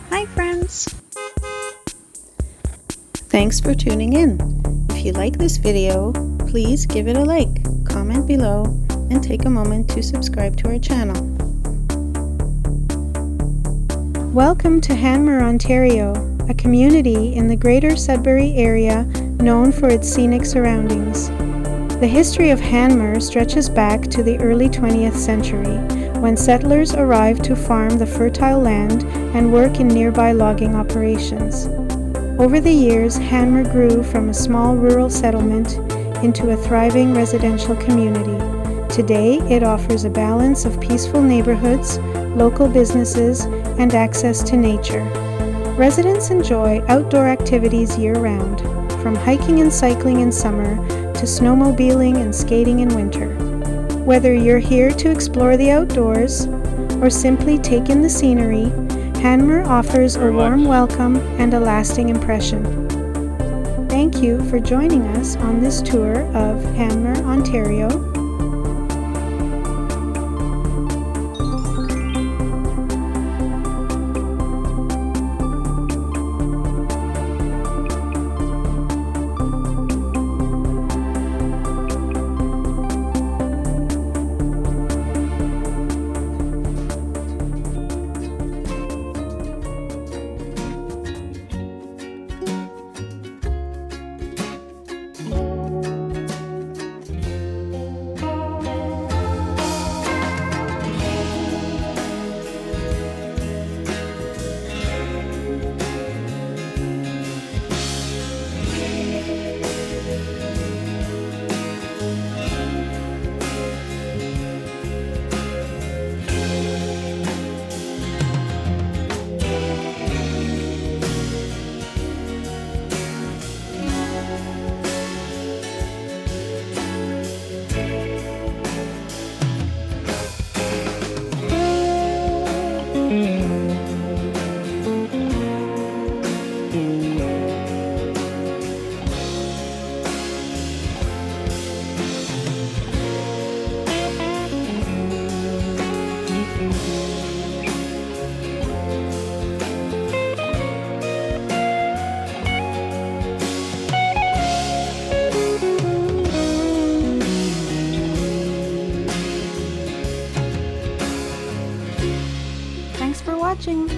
Hi friends! Thanks for tuning in. If you like this video, please give it a like, comment below, and take a moment to subscribe to our channel. Welcome to Hanmer, Ontario, a community in the Greater Sudbury area known for its scenic surroundings. The history of Hanmer stretches back to the early 20th century, when settlers arrived to farm the fertile land and work in nearby logging operations. Over the years, Hanmer grew from a small rural settlement into a thriving residential community. Today, it offers a balance of peaceful neighborhoods, local businesses, and access to nature. Residents enjoy outdoor activities year-round, from hiking and cycling in summer to snowmobiling and skating in winter. Whether you're here to explore the outdoors or simply take in the scenery, Hanmer offers a warm welcome and a lasting impression. Thank you for joining us on this tour of Hanmer, Ontario. Thanks for watching.